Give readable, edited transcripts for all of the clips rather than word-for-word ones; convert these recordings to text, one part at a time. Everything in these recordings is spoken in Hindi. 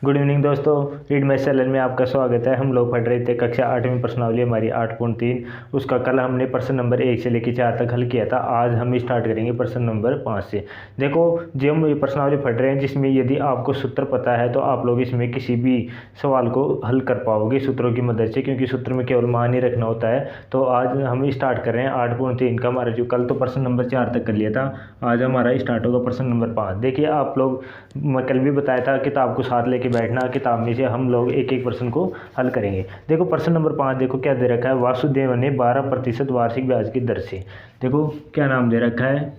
गुड इवनिंग दोस्तों, रीड मैथ चैनल में आपका स्वागत है। हम लोग पढ़ रहे थे कक्षा 8वीं प्रश्नावली हमारी 8.3। उसका कल हमने प्रश्न नंबर 1 से लेकर 4 तक हल किया था। आज हम स्टार्ट करेंगे प्रश्न नंबर 5 से। देखो, जो हम ये प्रश्नावली पढ़ रहे हैं जिसमें यदि आपको सूत्र पता है तो आप लोग इसमें किसी भी सवाल को हल कर पाओगे सूत्रों की मदद से, क्योंकि सूत्र में केवल मान ही रखना होता है। तो आज हम स्टार्ट कर रहे हैं 8.3 का। हमारा जो कल तो प्रश्न नंबर 4 तक कर लिया था, आज हमारा स्टार्ट होगा प्रश्न नंबर 5। देखिए, आप लोग, मैं कल भी बताया था किताब को साथ लेके बैठना, किताब में से हम लोग एक एक प्रश्न को हल करेंगे। देखो प्रश्न नंबर 5, देखो क्या दे रखा है। वासुदेव ने 12% वार्षिक ब्याज की दर से, देखो क्या नाम दे रखा है,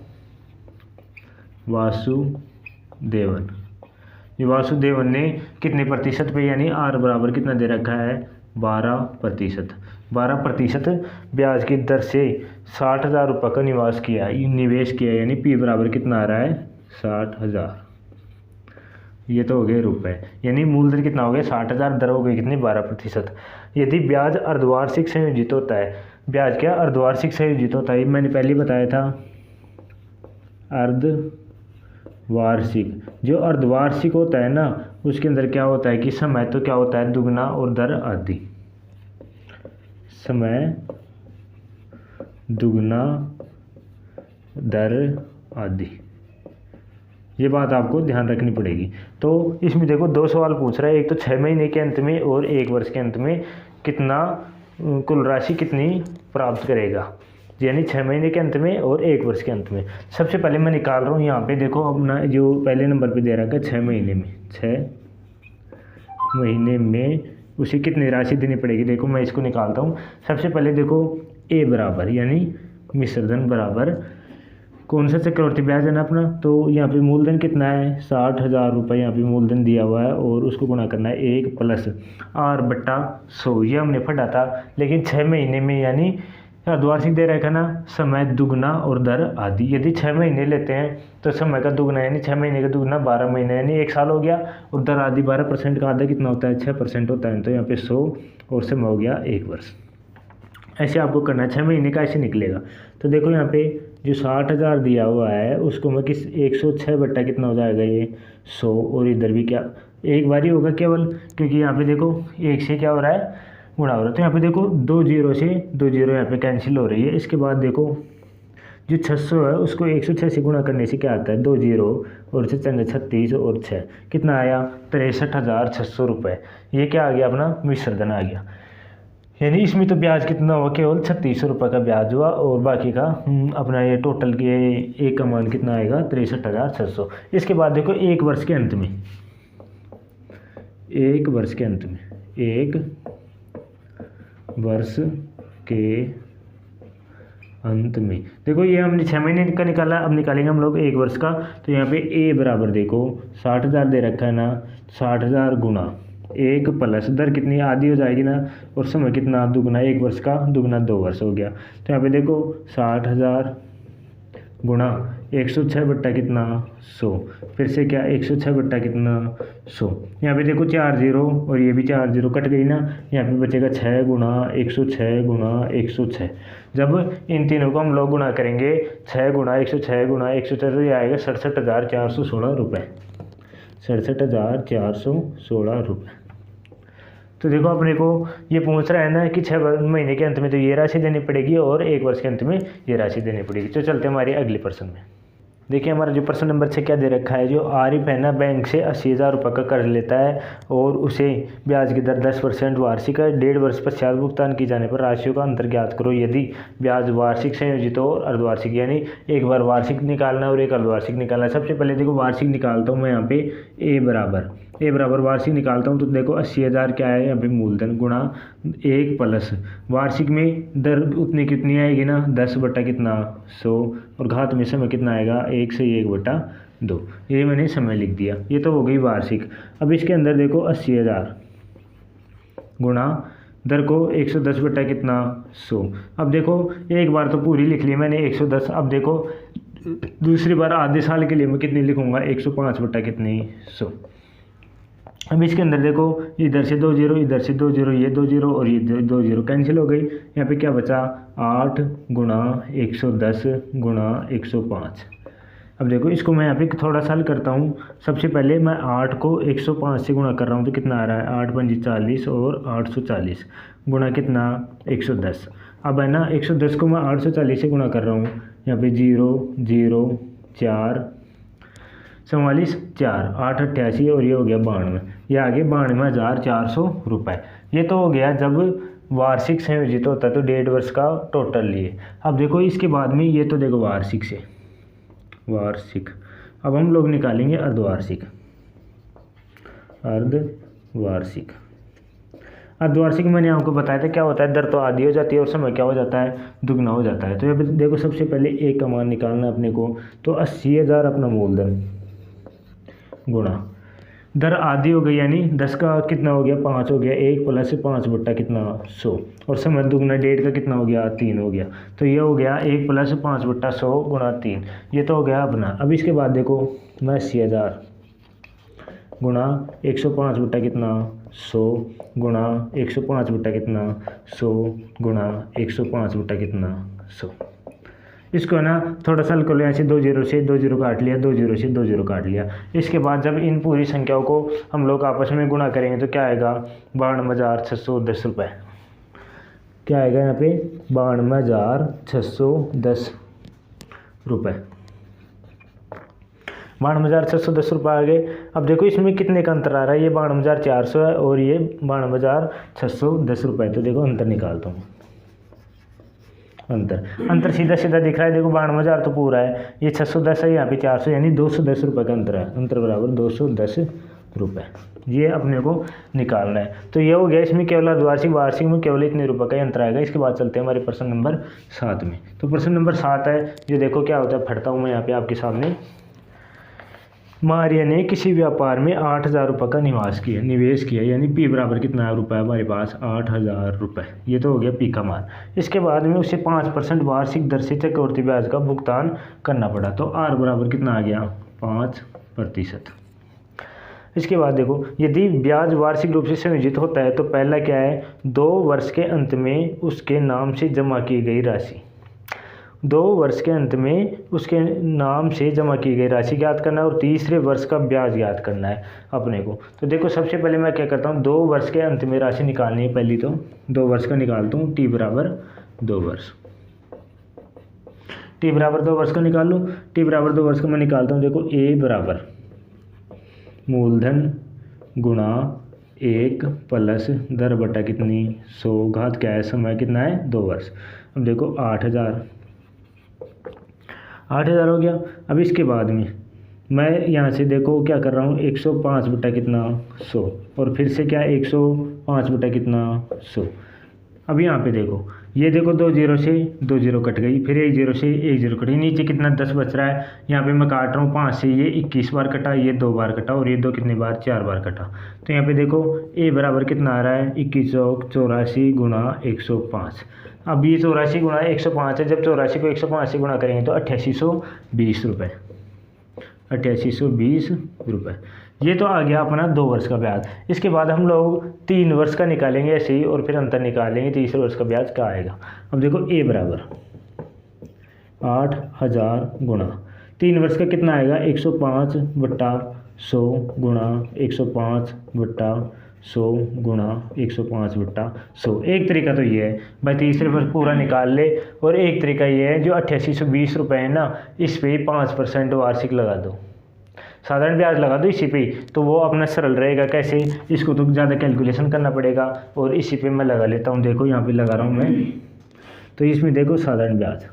वासुदेवन। ये वासुदेवन ने कितने प्रतिशत पे, यानी आर बराबर कितना दे रखा है, 12%। 12% ब्याज की दर से 60,000 रुपये का निवेश किया, यानी पी बराबर कितना आ रहा है, 60,000। ये तो हो गए रुपए, यानी मूलधन कितना हो गया, 60,000, दर हो गई कितनी, 12%। यदि ब्याज अर्धवार्षिक संयोजित होता है, ब्याज क्या अर्धवार्षिक संयोजित होता है, मैंने पहले बताया था। अर्धवार्षिक, जो अर्धवार्षिक होता है ना, उसके अंदर क्या होता है कि समय तो क्या होता है, दुगना, और दर आदि। समय दुगना, दर आदि, ये बात आपको ध्यान रखनी पड़ेगी। तो इसमें देखो 2 सवाल पूछ रहा है, एक तो 6 महीने के अंत में और 1 वर्ष के अंत में कितना कुल राशि कितनी प्राप्त करेगा, यानी 6 महीने के अंत में और 1 वर्ष के अंत में। सबसे पहले मैं निकाल रहा हूँ यहाँ पे, देखो अपना जो पहले नंबर पे दे रखा है 6 महीने में, 6 महीने में उसे कितनी राशि देनी पड़ेगी। देखो मैं इसको निकालता हूँ। सबसे पहले देखो ए बराबर, यानी मिश्रधन बराबर कौन सा चक्रवर्ती ब्याज है ना अपना, तो यहाँ पे मूलधन कितना है, 60,000 रुपये यहाँ पे मूलधन दिया हुआ है, और उसको गुणा करना है 1 + R/100। ये हमने पढ़ा था। लेकिन 6 महीने में, यानी अर्धवार्षिक दे रखा ना, समय दुगना और दर आदि। यदि 6 महीने लेते हैं तो समय का दुगना, यानी 6 महीने का दुगना 12 महीने, यानी 1 साल हो गया, और दर आदि 12% का आधा कितना होता है, 6% होता है। तो यहाँ पे 100 और समय हो गया 1 वर्ष। ऐसे आपको करना है, 6 महीने का ऐसे निकलेगा। तो देखो यहाँ पे जो 60,000 दिया हुआ है उसको मैं 106 बट्टा कितना हो जाएगा, ये 100, और इधर भी क्या एक बार ही होगा केवल, क्योंकि यहाँ पे देखो 1 से क्या हो रहा है, गुणा हो रहा है। तो यहाँ पे देखो 2 0 से 2 0 यहाँ पे कैंसिल हो रही है। इसके बाद देखो जो 600 है उसको 106 से गुणा करने से क्या आता है, 2 0 और 6 36 और 6 कितना आया, 63,600 रुपये। ये क्या आ गया, अपना मिश्रधन आ गया। यानी इसमें तो ब्याज कितना हुआ, केवल 3600 रुपये का ब्याज हुआ, और बाकी का अपना ये टोटल के एक का मान कितना आएगा, 63,600। इसके बाद देखो 1 वर्ष के अंत में, 1 वर्ष के अंत में, 1 वर्ष के अंत में देखो ये हमने 6 महीने का निकाला, अब निकालेंगे हम लोग 1 वर्ष का। तो यहाँ पे ए बराबर देखो 60,000 दे रखा है ना, 60,000 गुणा 1 + दर कितनी आधी हो जाएगी ना, और समय कितना दुगना, 1 वर्ष का दुगना 2 वर्ष हो गया। तो यहाँ पे देखो 60,000 गुणा 106 बट्टा कितना, 100, फिर से क्या 106 बट्टा कितना, 100। यहाँ पे देखो 4 0 और ये भी 4 0 कट गई ना, यहाँ पे बचेगा 6 गुणा 106 गुणा 106। जब इन तीनों को हम लोग गुणा करेंगे, 6 गुणा 106 गुणा 106, तो ये आएगा 67,416 रुपये, 67,416 रुपये। तो देखो अपने को ये पूछ रहा है ना कि 6 महीने के अंत में तो ये राशि देनी पड़ेगी, और 1 वर्ष के अंत में ये राशि देनी पड़ेगी। तो चलते हैं हमारे अगले प्रश्न में। देखिए हमारा जो प्रश्न नंबर 6 क्या दे रखा है, जो आरिफ है ना बैंक से 80,000 रुपये का कर्ज लेता है, और उसे ब्याज की दर 10% वार्षिक है। 1.5 वर्ष पश्चात भुगतान किए जाने पर राशियों का अंतर ज्ञात करो। यदि ब्याज वार्षिक संयोजित हो और अर्धवार्षिक, यानी एक बार वार्षिक निकालना और एक अर्धवार्षिक निकालना। सबसे पहले देखो वार्षिक निकालता हूँ मैं, यहाँ पे ए बराबर वार्षिक निकालता हूँ। तो देखो 80,000 क्या है, यहाँ पे मूलधन गुणा 1 + वार्षिक में दर उतनी कितनी आएगी ना, 10 बट्टा कितना, 100, और घात में समय कितना आएगा, 1 से 1/2। ये मैंने समय लिख दिया। ये तो हो गई वार्षिक। अब इसके अंदर देखो 80,000 गुणा दर को 110 बट्टा कितना, 100। अब देखो एक बार तो पूरी लिख ली मैंने 110। अब देखो दूसरी बार आधे साल के लिए मैं कितनी लिखूंगा, 105 बट्टा कितनी, 100। अब इसके अंदर देखो इधर से 2 0, इधर से 2 0, ये 2 0 और ये 2 0 कैंसिल हो गई। यहाँ पे क्या बचा, 8 गुणा 110 गुणा 105। अब देखो इसको मैं यहाँ पे थोड़ा सा हल करता हूँ। सबसे पहले मैं 8 को 105 से गुणा कर रहा हूँ तो कितना आ रहा है, 8 पंजी 40 और 840 गुणा कितना 110। अब है ना 110 को मैं 840 से गुणा कर रहा हूँ, यहाँ पे 0 0 4 44 4 8 88 और ये हो गया 92, ये आ गया 92,400 रुपये। ये तो हो गया जब वार्षिक संयोजित होता है तो 1.5 वर्ष का टोटल लिए। अब देखो इसके बाद में ये तो देखो वार्षिक से वार्षिक, अब हम लोग निकालेंगे अर्धवार्षिक। अर्धवार्षिक अर्धवार्षिक मैंने आपको बताया था क्या होता है, दर तो आधी हो जाती है और समय क्या हो जाता है, दुगना हो जाता है। तो यहाँ पे देखो सबसे पहले एक का मान निकालना है अपने को, तो 80,000 अपना मूलधन गुणा दर आधी हो गई यानी 10 का कितना हो गया 5 हो गया, 1 प्लस 5 बट्टा कितना 100 और समय दुगना 1.5 का कितना हो गया 3 हो गया। तो ये हो गया 1 प्लस 5 बट्टा 100 गुणा 3, ये तो हो गया अपना। अब इसके बाद देखो मैं 80,000 गुणा 105 बट्टा कितना 100 गुणा 105 बट्टा कितना 100 गुणा 105 बट्टा कितना 100। इसको है ना थोड़ा सा हल कर लिया, ऐसे 2 0 से 2 0 काट लिया, 2 0 से 2 0 काट लिया। इसके बाद जब इन पूरी संख्याओं को हम लोग आपस में गुणा करेंगे तो क्या आएगा 52,610 रुपये। क्या आएगा यहाँ पे 52,610 रुपये, 52,610 रुपये आ गए। अब देखो इसमें कितने का अंतर आ रहा है, ये 52,400 है और ये 52,610 रुपये। तो देखो अंतर निकालता हूँ, अंतर सीधा सीधा दिख रहा है। देखो 52,000 तो पूरा है, ये 610 है, यहाँ पे 400 यानी 210 रुपये का अंतर है। अंतर बराबर 210 रुपये, ये अपने को निकालना है। तो ये हो गया इसमें केवल अर्धवार्षिक वार्षिक में केवल इतने रुपये का अंतर आएगा। इसके बाद चलते हैं हमारे प्रश्न नंबर 7 में। तो प्रश्न नंबर 7 है, जो देखो क्या होता है, फटता हूँ मैं यहाँ पे आपके सामने। मारिया ने किसी व्यापार में 8,000 रुपये का निवेश किया यानी पी बराबर कितना रुपये हमारे पास 8,000 रुपये। ये तो हो गया पी का मान। इसके बाद में उसे 5% वार्षिक दर से चक्रवृद्धि ब्याज का भुगतान करना पड़ा, तो आर बराबर कितना आ गया 5%। इसके बाद देखो यदि ब्याज वार्षिक रूप से संयोजित होता है तो पहला क्या है, 2 वर्ष के अंत में उसके नाम से जमा की गई राशि, 2 वर्ष के अंत में उसके नाम से जमा की गई राशि ज्ञात करना है और तीसरे वर्ष का ब्याज ज्ञात करना है अपने को। तो देखो सबसे पहले मैं क्या करता हूँ, 2 वर्ष के अंत में राशि निकालनी है। पहली तो 2 वर्ष का निकालता हूँ, टी बराबर 2 वर्ष, टी बराबर 2 वर्ष का निकाल लूँ। टी बराबर 2 वर्ष का मैं निकालता हूँ। देखो ए बराबर मूलधन गुणा 1 प्लस दर बटा कितनी 100 घात क्या है, समय कितना है 2 वर्ष। अब देखो 8,000 हो गया। अब इसके बाद में मैं यहाँ से देखो क्या कर रहा हूँ, 105 बटा कितना 100 और फिर से क्या 105 बटा कितना 100। अब यहाँ पे देखो ये देखो 2 0 से 2 0 कट गई, फिर 1 0 से 1 0 कट गई, नीचे कितना 10 बच रहा है। यहाँ पे मैं काट रहा हूँ 5 से, ये 21 बार कटा, ये 2 बार कटा और ये 2 कितने बार 4 बार कटा। तो यहाँ पे देखो ए बराबर कितना आ रहा है 2184 गुणा 105। अब ये 84 गुणा 105 है, जब 84 को 105 से गुणा करेंगे तो 8820 रुपये, 8820 रुपये। ये तो आ गया अपना 2 वर्ष का ब्याज। इसके बाद हम लोग 3 वर्ष का निकालेंगे ऐसे ही और फिर अंतर निकालेंगे, तीसरे वर्ष का ब्याज क्या आएगा। अब देखो ए बराबर 8,000 गुणा 3 वर्ष का कितना आएगा 105 बट्टा 100 गुणा 105 बट्टा 100 गुणा 105 बट्टा 100। एक तरीका तो ये है भाई, तीसरे वर्ष पूरा निकाल ले, और एक तरीका ये है जो 8820 रुपये है ना, इस पे 5% वार्षिक लगा दो, साधारण ब्याज लगा दो इसी पे, तो वो अपना सरल रहेगा। कैसे, इसको तो ज़्यादा कैलकुलेशन करना पड़ेगा और इसी पे मैं लगा लेता हूँ। देखो यहाँ पे लगा रहा हूँ मैं, तो इसमें देखो साधारण ब्याज,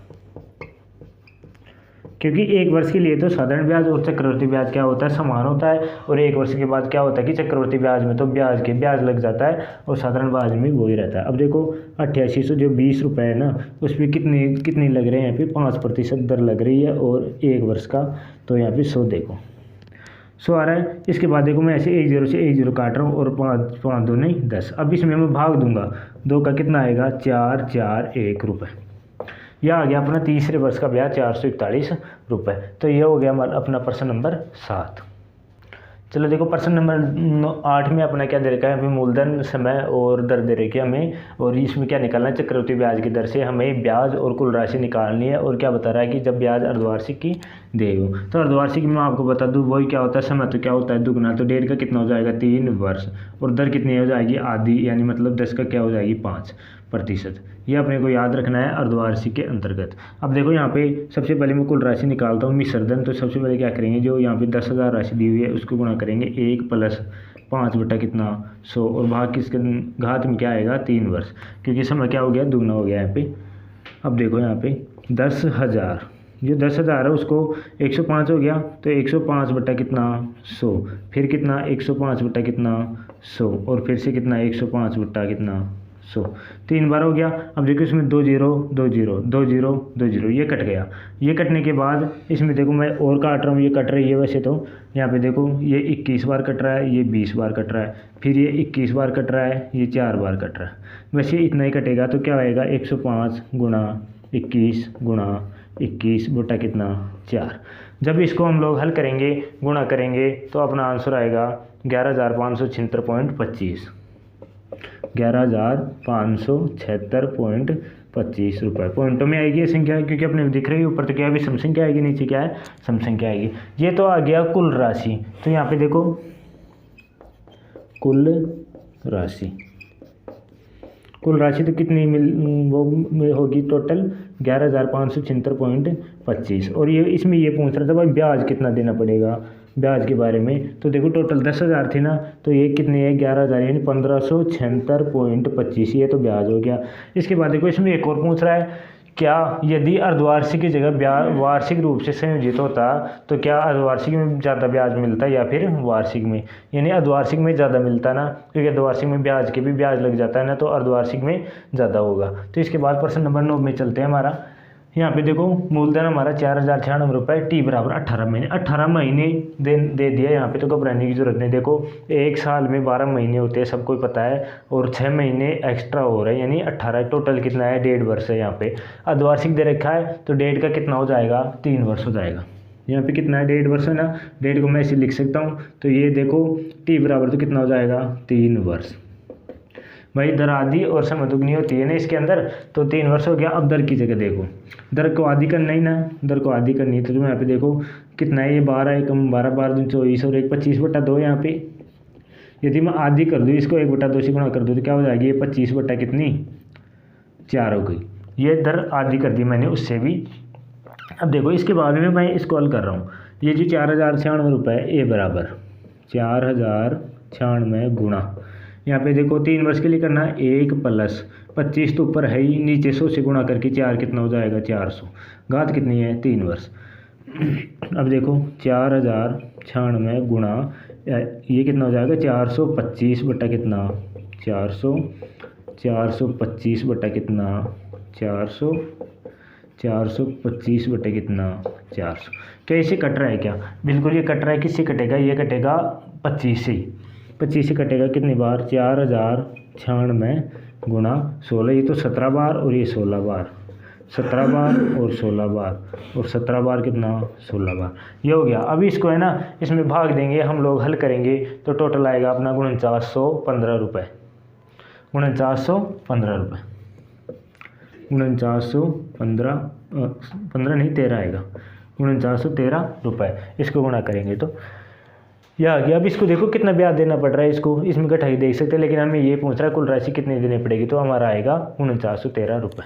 क्योंकि 1 वर्ष के लिए तो साधारण ब्याज और चक्रवृद्धि ब्याज क्या होता है समान होता है, और 1 वर्ष के बाद क्या होता है कि चक्रवृद्धि ब्याज में तो ब्याज लग जाता है और साधारण ब्याज में वही रहता है। अब देखो 8800 जो 20 रुपये है ना, उस पर कितनी लग रहे हैं, यहाँ पे 5% दर लग रही है और 1 वर्ष का, तो यहाँ पे 100 देखो 100 आ रहा है। इसके बाद देखो मैं ऐसे 1 0 से 1 0 काट रहा हूँ और 5 2 नहीं 10। अब इसमें मैं भाग दूंगा, 2 का कितना आएगा 441 रुपये। यह आ गया अपना तीसरे वर्ष का ब्याज 441 रुपये। तो यह हो गया हमारा अपना प्रश्न नंबर 7। चलो देखो प्रश्न नंबर 8 में अपना क्या दे रखा है, हमें मूलधन, समय और दर दे रखी है हमें, और इसमें क्या निकालना है, चक्रवृद्धि ब्याज की दर से हमें ब्याज और कुल राशि निकालनी है। और क्या बता रहा है कि जब ब्याज अर्धवार्षिक की देगा, तो अर्धवार्षिक में आपको बता दूं वही क्या होता है, समय तो क्या होता है दुगना, तो 1.5 का कितना हो जाएगा 3 वर्ष, और दर कितनी हो जाएगी आधी, यानी मतलब 10 का क्या हो जाएगी 5%। ये अपने को याद रखना है अर्धवार्षिक के अंतर्गत। अब देखो यहाँ पे सबसे पहले मैं कुल राशि निकालता हूँ मिश्रधन, तो सबसे पहले क्या करेंगे, जो यहाँ पे 10,000 राशि दी हुई है उसको गुणा करेंगे 1 + 5 बटा कितना 100, और भाग किसके घात में क्या आएगा 3 वर्ष, क्योंकि समय क्या हो गया दुगना हो गया यहाँ पे। अब देखो यहाँ पे 10,000, जो 10,000 है उसको 105 हो गया, तो 105 बटा कितना 100, फिर कितना 105 बटा कितना 100, और फिर से कितना 105 बटा कितना 100, 3 बार हो गया। अब देखो इसमें 2 0 2 0 2 0 2 0 ये कट गया। ये कटने के बाद इसमें देखो मैं और काट रहा हूँ, ये कट रही है वैसे तो, यहाँ पे देखो ये 21 बार कट रहा है, ये 20 बार कट रहा है, फिर ये 21 बार कट रहा है, ये 4 बार कट रहा है, वैसे इतना ही कटेगा। तो क्या आएगा 105 गुणा 21 गुणा 21 बटा कितना 4। जब इसको हम लोग हल करेंगे गुणा करेंगे तो अपना आंसर आएगा 11,576.25, 11,576.25 रुपये। पॉइंटों में आएगी ये संख्या, क्योंकि अपने दिख रही है ऊपर तो क्या है विषम संख्या आएगी, नीचे क्या है सम संख्या आएगी। ये तो आ गया कुल राशि। तो यहाँ पे देखो कुल राशि, कुल राशि तो कितनी वो होगी टोटल 11,576.25। और ये इसमें ये पूछ रहा था भाई ब्याज कितना देना पड़ेगा, ब्याज के बारे में। तो देखो टोटल 10,000 थी ना, तो ये कितनी है 11,000 यानी 1,576.25, ये तो ब्याज हो गया। इसके बाद देखो इसमें एक और पूछ रहा है, क्या यदि अर्धवार्षिक की जगह ब्याज वार्षिक रूप से संयोजित होता तो क्या अर्धवार्षिक में ज़्यादा ब्याज मिलता या फिर वार्षिक में, यानी अर्धवार्षिक में ज़्यादा मिलता ना, क्योंकि अर्धवार्षिक में ब्याज के भी ब्याज लग जाता है ना, तो अर्धवार्षिक में ज़्यादा होगा। तो इसके बाद प्रश्न नंबर 9 में चलते हैं हमारा। यहाँ पे देखो मूलधन हमारा 4,096 रुपये, टी बराबर 18 महीने, 18 महीने दे दिया यहाँ पे, तो घबराने की जरूरत नहीं। देखो एक साल में 12 महीने होते हैं सबको पता है, और 6 महीने एक्स्ट्रा हो रहे हैं, यानी 18, टोटल कितना है 1.5 वर्ष है। यहाँ पे अर्धवार्षिक दे रखा है तो 1.5 का कितना हो जाएगा 3 वर्ष हो जाएगा। यहाँ पे कितना है 1.5 वर्ष है ना, 1.5 को मैं ऐसे लिख सकता हूँ। तो ये देखो टी बराबर तो कितना हो जाएगा 3 वर्ष। भाई दर आधी और समय दुगनी होती है ना इसके अंदर, तो 3 वर्ष हो गया। अब दर की जगह देखो, दर को आधी करना ही ना, दर को आधी करनी है, तो यहाँ पे देखो कितना है, ये 12 एकम 12 12 दूनी 24 और 1 25/2। यहाँ पे यदि मैं आधी कर दूँ इसको 1/2 से गुणा कर दूँ तो क्या हो जाएगी, ये 25 बटा कितनी 4 हो गई। ये दर आधी कर दी मैंने उससे भी। अब देखो इसके बाद में मैं इसको हल कर रहा हूँ, ये जो 4,096 रुपये ए बराबर 4,096 गुणा, यहाँ पे देखो 3 वर्ष के लिए करना है, 1 + 25 तो ऊपर है ही, नीचे 100 से गुणा करके 4 कितना हो जाएगा 400, घात कितनी है 3 वर्ष। अब देखो 4,096 गुणा ये कितना हो जाएगा 425 बटा कितना 425 बटा कितना 425 बटे कितना 400। क्या इसे कट रहा है क्या, बिल्कुल ये कट रहा है। किससे कटेगा, ये कटेगा 25 से, 25 से कटेगा कितनी बार 4,096 गुणा 16, ये तो 17 बार और ये 16 बार, 17 बार और 16 बार, और 17 बार कितना 16 बार, ये हो गया। अभी इसको है ना इसमें भाग देंगे हम लोग, हल करेंगे तो टोटल आएगा अपना 4915 रुपये, 4915 रुपये, 4915 नहीं 13 आएगा, 4913 रुपये। इसको गुणा करेंगे तो यह आ गया। अब इसको देखो कितना ब्याज देना पड़ रहा है, इसको इसमें कटाई देख सकते हैं, लेकिन हमें ये पूछ रहा है कुल राशि कितनी देनी पड़ेगी, तो हमारा आएगा 4913 रुपये।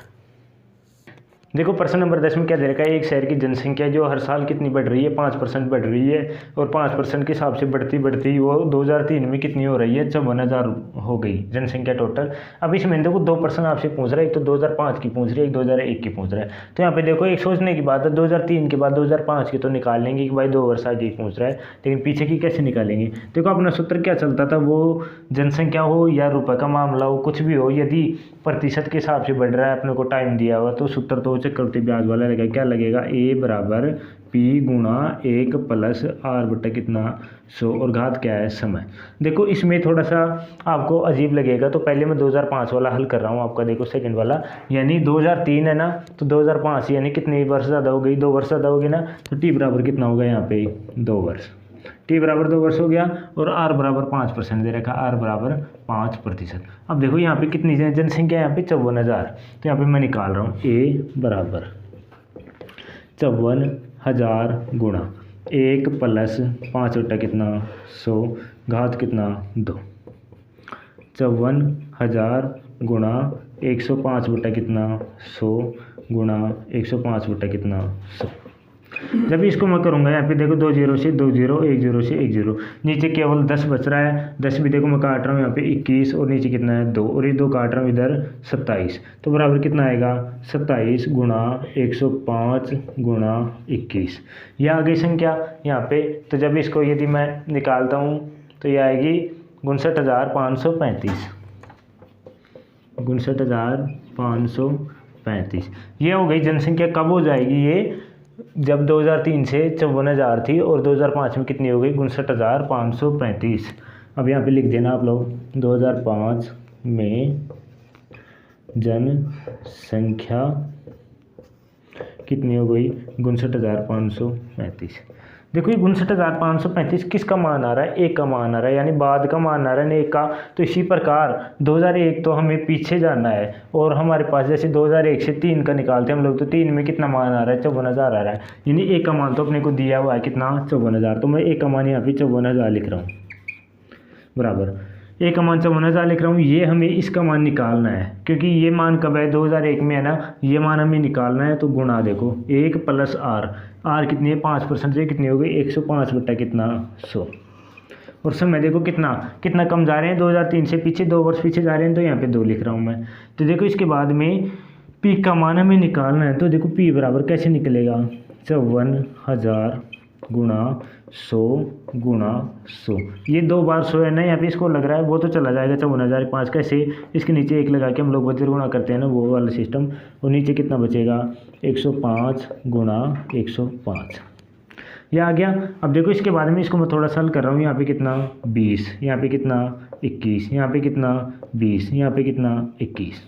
देखो प्रश्न नंबर 10 में क्या दे रखा है, एक शहर की जनसंख्या जो हर साल कितनी बढ़ रही है 5% बढ़ रही है, और 5% के हिसाब से बढ़ती वो 2003 में कितनी हो रही है 54,000 हो गई जनसंख्या टोटल। अब इसमें देखो 2 प्रश्न आपसे पूछ रहा है, एक तो 2005 की पूछ रही है, एक 2001 की पूछ रहा है। तो यहाँ पे देखो एक सोचने की बात है, 2003 के बाद 2005 की तो निकाल लेंगे कि भाई 2 वर्ष आगे पूछ रहा है, लेकिन पीछे की कैसे निकालेंगे। देखो अपना सूत्र क्या चलता था, वो जनसंख्या हो या रुपये का मामला हो कुछ भी हो, यदि प्रतिशत के हिसाब से बढ़ रहा है अपने को टाइम दिया हुआ, तो सूत्र तो चक्रवृद्धि ब्याज वाला लगेगा। क्या लगेगा, ए बराबर पी गुणा 1 + r बटा कितना 100, और घात क्या है समय। देखो इसमें थोड़ा सा आपको अजीब लगेगा, तो पहले मैं 2005 वाला हल कर रहा हूँ आपका, देखो सेकंड वाला, यानी 2003 है ना, तो 2005 यानी कितने वर्ष ज़्यादा हो गई, 2 वर्ष ज़्यादा हो गई ना, तो टी बराबर कितना होगा यहाँ पे 2 वर्ष। टी बराबर 2 वर्ष हो गया और आर बराबर 5% दे रखा, आर बराबर 5%। अब देखो यहाँ पे कितनी जनसंख्या है, यहाँ पे 54,000। तो यहाँ पे मैं निकाल रहा हूँ ए बराबर 54,000 गुणा 1 प्लस 5 बटा कितना 100 घात कितना 2। 54,000 गुणा 105 बटा कितना 100 गुणा 105 बटा कितना 100। जब इसको मैं करूँगा यहाँ पे देखो 2 0 से 2 0, 1 0 से 1 0, नीचे केवल 10 बच रहा है। 10 भी देखो मैं काट रहा हूँ यहाँ पे 21 और नीचे कितना है 2 और ये 2 काट रहा हूँ इधर 27। तो बराबर कितना आएगा 27 गुणा 105 गुणा 21। यह आ गई संख्या यहाँ पे। तो जब इसको यदि मैं निकालता हूँ तो ये आएगी 59,535, 59,535। ये हो गई जनसंख्या। कब हो जाएगी ये, जब 2003 से 54,000 थी और 2005 में कितनी हो गई 59,535। अब यहाँ पे लिख देना आप लोग 2005 में जनसंख्या कितनी हो गई 59,535। देखो ये 59,535 किसका मान आ रहा है, एक का मान आ रहा है, यानी बाद का मान आ रहा है, एक का। तो इसी प्रकार 2001 तो हमें पीछे जाना है और हमारे पास जैसे 2001 से 3 का निकालते हैं हम लोग, तो 3 में कितना मान आ रहा है 54,000 आ रहा है, यानी एक का मान तो अपने को दिया हुआ है कितना 54,000। तो मैं एक का मान यहाँ पे 54,000 लिख रहा हूँ बराबर एक का मान 54,000 लिख रहा हूँ। ये हमें इसका मान निकालना है क्योंकि ये मान कब है 2001 में है ना, ये मान हमें निकालना है। तो गुणा देखो 1 प्लस आर, आर कितनी है 5% से कितनी हो गई 105 बटा कितना 100। और समय देखो कितना कितना कम जा रहे हैं, 2003 से पीछे 2 वर्ष पीछे जा रहे हैं। तो यहाँ पे 2 लिख रहा हूँ मैं। तो देखो इसके बाद में पी का मान हमें निकालना है। तो देखो पी बराबर कैसे निकलेगा 54,000 गुणा 100 गुणा 100। ये 2 बार 100 है ना, यहाँ पे इसको लग रहा है वो तो चला जाएगा 54,005। कैसे, इसके नीचे 1 लगा के हम लोग वज्र गुणा करते हैं ना, वो वाला सिस्टम। और नीचे कितना बचेगा 105 गुणा 105, ये आ गया। अब देखो इसके बाद में इसको मैं थोड़ा सा हल कर रहा हूँ। यहाँ पे कितना 20, यहाँ पे कितना 21, यहाँ पे कितना 20, यहाँ पे कितना 21।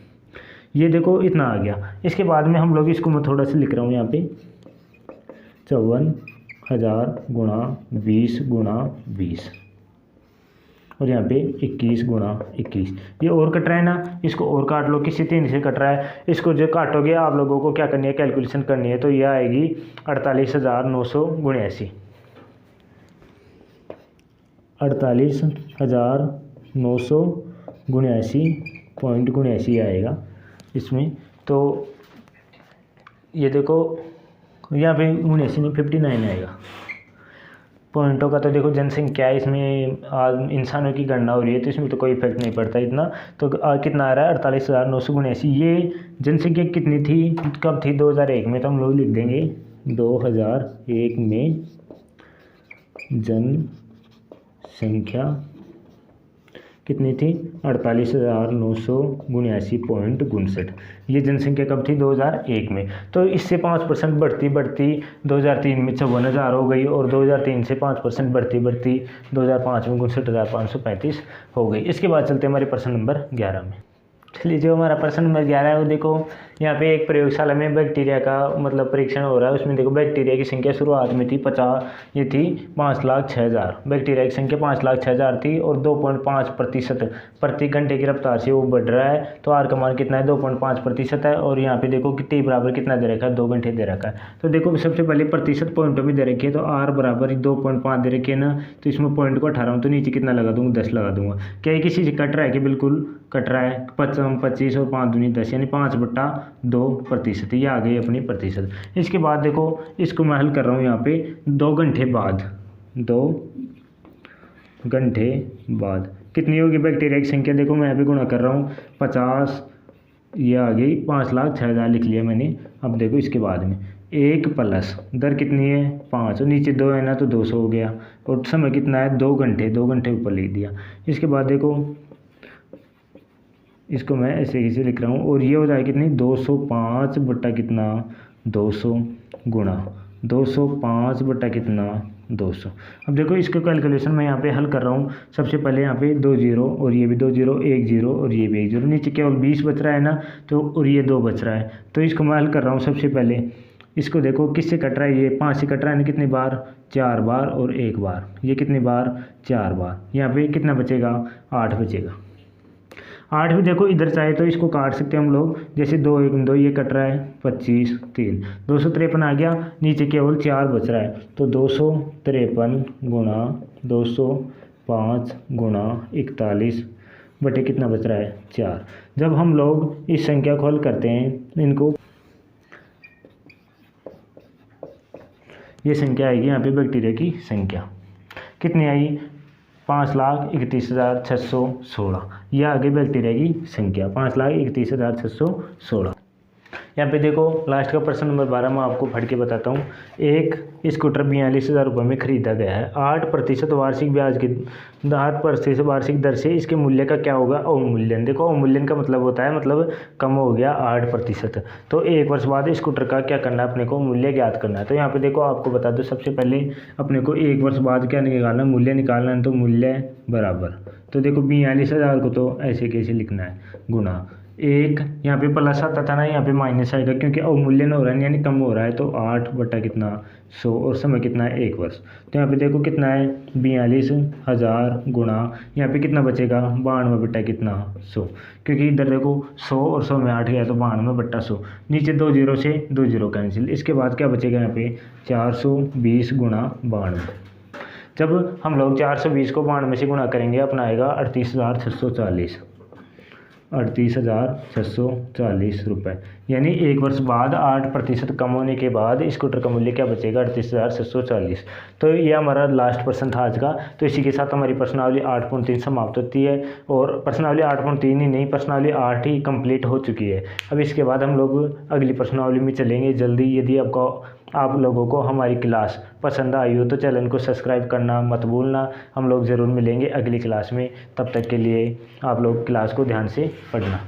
ये देखो इतना आ गया। इसके बाद में हम लोग इसको मैं थोड़ा सा लिख रहा हूँ यहाँ पे 54,000 गुणा 20 गुणा 20 और यहाँ पे 21 गुणा 21। ये और कट रहा है ना, इसको और काट लो, किसी 3 से कट रहा है। इसको जो काटोगे आप लोगों को क्या करनी है, कैलकुलेशन करनी है। तो ये आएगी 48,979, 48,979.79 आएगा इसमें। तो ये देखो यहाँ पे 79 में 59 आएगा पॉइंटों का। तो देखो जनसंख्या इसमें इंसानों की गणना हो रही है, तो इसमें तो कोई इफेक्ट नहीं पड़ता इतना। तो कितना आ रहा है 48,979। ये जनसंख्या कितनी थी, कब थी 2001 में। तो हम लोग लिख देंगे 2001 में जनसंख्या कितनी थी 48,979.59। ये जनसंख्या कब थी 2001 में। तो इससे 5% बढ़ती बढ़ती 2003 में 54,000 हो गई और 2003 से 5% बढ़ती बढ़ती 2005 में 59,535 हो गई। इसके बाद चलते हमारे प्रश्न नंबर 11 में। चलिए जो हमारा प्रश्न नंबर 11 है वो देखो यहाँ पे एक प्रयोगशाला में बैक्टीरिया का मतलब परीक्षण हो रहा है। उसमें देखो बैक्टीरिया की संख्या शुरुआत में थी 50, ये थी 5,06,000। बैक्टीरिया की संख्या 5,06,000 थी और 2.5% प्रति घंटे की रफ्तार से वो बढ़ रहा है। तो आर का मान कितना है 2.5% है। और यहाँ पे देखो कि टी बराबर कितना दे रखा है 2 घंटे दे रखा है। तो देखो सबसे पहले प्रतिशत पॉइंटों में दे रखी है। तो आर बराबर 2.5 दे रखी है ना, तो इसमें पॉइंट को 18 हूँ तो नीचे कितना लगा दूंगा 10 लगा दूंगा। क्या किसी से कट रहा है कि बिल्कुल कट रहा है। 25 और 5 दूनी 10 यानी 5/2%। ये आ गई अपनी प्रतिशत। इसके बाद देखो इसको मैं हल कर रहा हूँ यहाँ पे 2 घंटे बाद, 2 घंटे बाद कितनी होगी बैक्टीरिया की संख्या। देखो मैं यहाँ पे गुणा कर रहा हूँ 50, ये आ गई 5,06,000 लिख लिया मैंने। अब देखो इसके बाद में 1 प्लस दर कितनी है 5 और नीचे 2 है ना, तो 200 हो गया। और समय कितना है 2 घंटे, 2 घंटे ऊपर लिख दिया। इसके बाद देखो इसको मैं ऐसे ही से लिख रहा हूँ और ये हो जाएगा कितनी 205 बटा कितना 200 गुणा 205 बटा कितना 200। अब देखो इसका कैलकुलेशन मैं यहाँ पे हल कर रहा हूँ। सबसे पहले यहाँ पे 2 0 और ये भी 2 0, 1 0 और ये भी 1 0, नीचे केवल 20 बच रहा है ना, तो और ये 2 बच रहा है। तो इसको मैं हल कर रहा हूँ। सबसे पहले इसको देखो किससे कट रहा है, ये 5 से कट रहा है ना, कितनी बार 4 बार और 1 बार, ये कितनी बार 4 बार, यहाँ पे कितना बचेगा 8 बचेगा। 8 भी देखो इधर चाहे तो इसको काट सकते हैं हम लोग, जैसे 2 1 2 ये कट रहा है 25 3 253 आ गया, नीचे केवल 4 बच रहा है, तो 253 गुणा 205 गुणा 41 बटे कितना बच रहा है 4। जब हम लोग इस संख्या को हल करते हैं, इनको ये संख्या आएगी यहाँ पे बैक्टीरिया की संख्या कितनी आई 5,31,616, यह आगे बैक्टीरिया की संख्या 5,31,616। यहाँ पे देखो लास्ट का प्रश्न नंबर 12 मैं आपको पढ़ के बताता हूँ। एक स्कूटर 42,000 रुपये में खरीदा गया है, 8% वार्षिक ब्याज की 8% वार्षिक दर से इसके मूल्य का क्या होगा अवमूल्यन। देखो अवमूल्यन का मतलब होता है मतलब कम हो गया 8%, तो 1 वर्ष बाद स्कूटर का क्या करना है, अपने को मूल्य ज्ञात करना है। तो यहाँ पे देखो आपको बता दो, सबसे पहले अपने को 1 वर्ष बाद क्या निकालना, मूल्य निकालना है, तो मूल्य बराबर, तो देखो 42,000 को तो ऐसे कैसे लिखना है गुणा एक, यहाँ पे प्लस आता था ना, यहाँ पे माइनस आएगा क्योंकि अवमूल्यन हो रहा है यानी कम हो रहा है, तो 8 बटा कितना 100 और समय कितना है 1 वर्ष। तो यहाँ पे देखो कितना है 42,000 गुणा यहाँ पे कितना बचेगा 92 बटा कितना 100, क्योंकि इधर देखो 100 और 100 में 8 गया तो 92 बटा 100, नीचे 2 0 से 2 0 कैंसिल, इसके बाद क्या बचेगा यहाँ पे 420 गुणा 92। जब हम लोग 420 को 92 से गुणा करेंगे अपना आएगा 38,640, 38,640 रुपये, यानी 1 वर्ष बाद 8% कम होने के बाद स्कूटर का मूल्य क्या बचेगा 38,640। तो ये हमारा लास्ट प्रश्न था आज का। तो इसी के साथ हमारी प्रश्नावली 8.3 समाप्त होती है, और प्रश्नावली 8.3 ही नहीं, प्रश्नावली 8 ही कंप्लीट हो चुकी है। अब इसके बाद हम लोग अगली प्रश्नावली में चलेंगे जल्दी। यदि आप लोगों को हमारी क्लास पसंद आई हो तो चैनल को सब्सक्राइब करना मत भूलना। हम लोग ज़रूर मिलेंगे अगली क्लास में, तब तक के लिए आप लोग क्लास को ध्यान से पढ़ना।